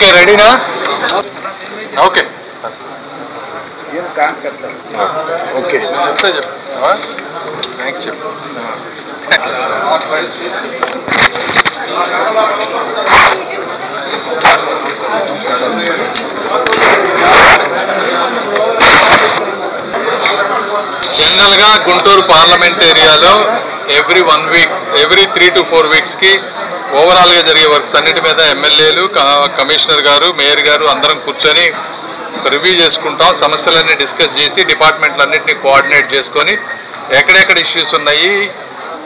Okay రెడీనా? Okay okay చెప్తా చెప్తావా? థ్యాంక్స్ చెప్పు. జనరల్గా గుంటూరు పార్లమెంట్ ఏరియాలో ఎవ్రీ 1 వీక్ ఎవ్రీ 3 to 4 వీక్స్కి ఓవరాల్గా జరిగే వర్క్స్ అన్నిటి మీద ఎమ్మెల్యేలు, కమిషనర్ గారు, మేయర్ గారు అందరం కూర్చొని ఒక రివ్యూ చేసుకుంటాం. సమస్యలన్నీ డిస్కస్ చేసి డిపార్ట్మెంట్లన్నింటినీ కోఆర్డినేట్ చేసుకొని ఎక్కడెక్కడ ఇష్యూస్ ఉన్నాయి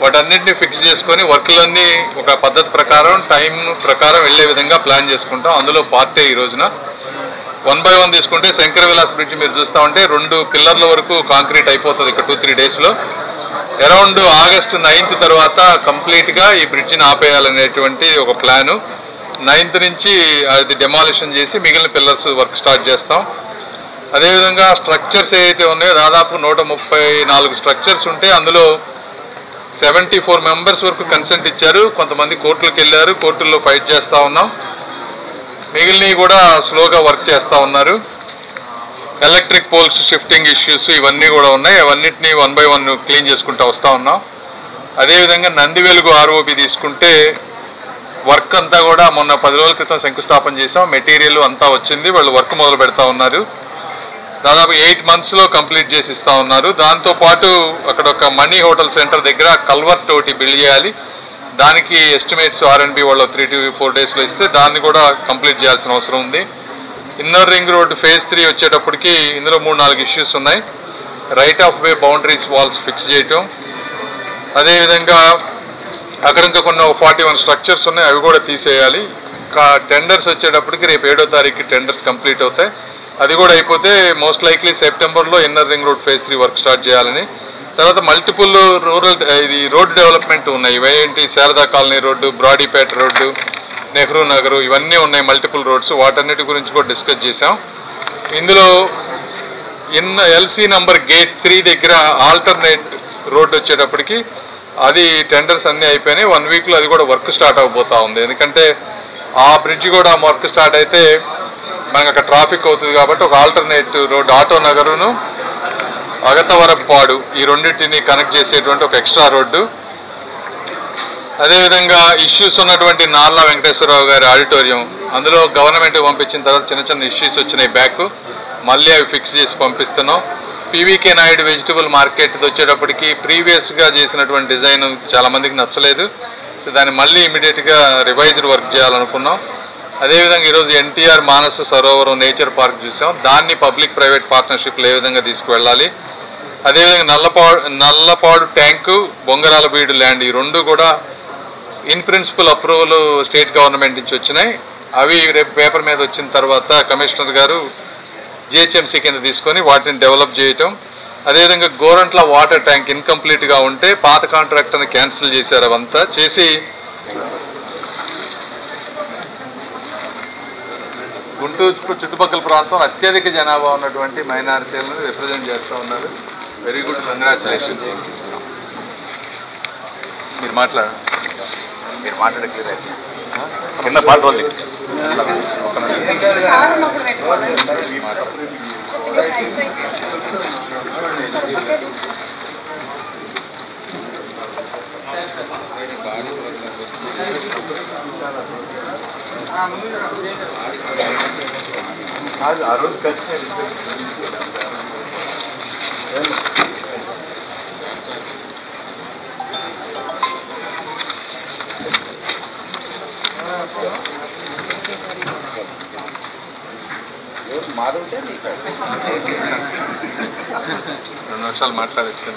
వాటన్నింటినీ ఫిక్స్ చేసుకొని వర్క్లన్నీ ఒక పద్ధతి ప్రకారం టైం ప్రకారం వెళ్ళే విధంగా ప్లాన్ చేసుకుంటాం. అందులో పార్టీ ఈ రోజున 1 by 1 తీసుకుంటే శంకర విలాస్ బ్రిడ్జ్ మీరు చూస్తూ ఉంటే 2 పిల్లర్ల వరకు కాంక్రీట్ అయిపోతుంది ఇక్కడ 2-3 డేస్లో. అరౌండ్ ఆగస్టు 9th తర్వాత కంప్లీట్గా ఈ బ్రిడ్జిని ఆపేయాలనేటువంటి ఒక ప్లాను. 9th నుంచి అది డెమాలిషన్ చేసి మిగిలిన పిల్లర్స్ వర్క్ స్టార్ట్ చేస్తాం. అదేవిధంగా స్ట్రక్చర్స్ ఏవైతే ఉన్నాయో దాదాపు 134 స్ట్రక్చర్స్ ఉంటే అందులో 74 మెంబర్స్ వరకు కన్సెంట్ ఇచ్చారు. కొంతమంది కోర్టులకు వెళ్ళారు, కోర్టుల్లో ఫైట్ చేస్తూ ఉన్నాం. మిగిలినవి కూడా స్లోగా వర్క్ చేస్తూ ఉన్నారు. ఎలక్ట్రిక్ పోల్స్ షిఫ్టింగ్ ఇష్యూస్ ఇవన్నీ కూడా ఉన్నాయి. అవన్నిటినీ 1 by 1 క్లీన్ చేసుకుంటూ వస్తూ ఉన్నాం. అదేవిధంగా నందివెలుగు ROB తీసుకుంటే వర్క్ అంతా కూడా మొన్న 10 రోజుల క్రితం శంకుస్థాపన చేసాం. మెటీరియల్ అంతా వచ్చింది, వాళ్ళు వర్క్ మొదలు పెడతా ఉన్నారు. దాదాపు 8 monthsలో కంప్లీట్ చేసి ఇస్తూ ఉన్నారు. దాంతోపాటు అక్కడ ఒక మనీ హోటల్ సెంటర్ దగ్గర కల్వర్ట్ ఒకటి బిల్డ్ చేయాలి. దానికి ఎస్టిమేట్స్ R&B వాళ్ళు 3 to 4 daysలో ఇస్తే దాన్ని కూడా కంప్లీట్ చేయాల్సిన అవసరం ఉంది. ఇన్నర్ రింగ్ రోడ్డు phase 3 వచ్చేటప్పటికి ఇందులో 3-4 ఇష్యూస్ ఉన్నాయి. Right of way boundaries walls fix చేయటం, అదేవిధంగా అక్కడ ఇంకా కొన్ని 41 స్ట్రక్చర్స్ ఉన్నాయి, అవి కూడా తీసేయాలి. టెండర్స్ వచ్చేటప్పటికి రేపు 7వ తారీఖుకి టెండర్స్ కంప్లీట్ అవుతాయి. అది కూడా అయిపోతే మోస్ట్ లైక్లీ సెప్టెంబర్లో inner ring road phase 3 work start చేయాలని. తర్వాత మల్టిపుల్ రూరల్ ఇది రోడ్డు డెవలప్మెంట్ ఉన్నాయి. ఇవేంటి Sharada colony road, Brodipet road, Nehru Nagar ఇవన్నీ ఉన్నాయి మల్టిపుల్ రోడ్స్. వాటన్నిటి గురించి కూడా డిస్కస్ చేసాం. ఇందులో LC నంబర్ గేట్ 3 దగ్గర ఆల్టర్నేట్ రోడ్డు వచ్చేటప్పటికి అది టెండర్స్ అన్నీ అయిపోయినాయి. 1 వీక్లో అది కూడా వర్క్ స్టార్ట్ అవబోతూ ఉంది. ఎందుకంటే ఆ బ్రిడ్జ్ కూడా వర్క్ స్టార్ట్ అయితే మనకు అక్కడ ట్రాఫిక్ అవుతుంది కాబట్టి ఒక ఆల్టర్నేట్ రోడ్డు ఆటో నగరును అగతవరపాడు ఈ రెండింటిని కనెక్ట్ చేసేటువంటి ఒక ఎక్స్ట్రా రోడ్డు. అదేవిధంగా ఇష్యూస్ ఉన్నటువంటి నార్లా వెంకటేశ్వరరావు గారి ఆడిటోరియం, అందులో గవర్నమెంట్ పంపించిన తర్వాత చిన్న చిన్న ఇష్యూస్ వచ్చినాయి బ్యాక్, మళ్ళీ అవి ఫిక్స్ చేసి పంపిస్తున్నాం. PVK నాయుడు వెజిటబుల్ మార్కెట్ వచ్చేటప్పటికి ప్రీవియస్గా చేసినటువంటి డిజైన్ చాలామందికి నచ్చలేదు. సో దాన్ని మళ్ళీ ఇమీడియట్గా రివైజ్డ్ వర్క్ చేయాలనుకున్నాం. అదేవిధంగా ఈరోజు NTR Manasa Sarovaram nature park చూసాం. దాన్ని పబ్లిక్ ప్రైవేట్ పార్ట్నర్షిప్లో ఏ విధంగా తీసుకువెళ్ళాలి. అదేవిధంగా నల్లపాడు ట్యాంకు, బొంగరాల బీడు ల్యాండ్ ఈ 2 కూడా in principle approval state government నుంచి వచ్చినాయి. అవి రేపు పేపర్ మీద వచ్చిన తర్వాత కమిషనర్ గారు GHMC కింద తీసుకొని వాటిని డెవలప్ చేయటం. అదేవిధంగా గోరంట్ల వాటర్ ట్యాంక్ ఇన్కంప్లీట్గా ఉంటే పాత కాంట్రాక్టర్ని క్యాన్సిల్ చేశారు. అవంతా చేసి గుంటూరు చుట్టుపక్కల ప్రాంతం అత్యధిక జనాభా ఉన్నటువంటి మైనారిటీలను రిప్రజెంట్ చేస్తూ ఉన్నారు. Very good, congratulations. మీరు మాట్లాడట్లేదు కింద పాట రోజు ఆ రోజు కలిసి మారుంటే 2 నిమిషాలు మాట్లాడిస్తాను.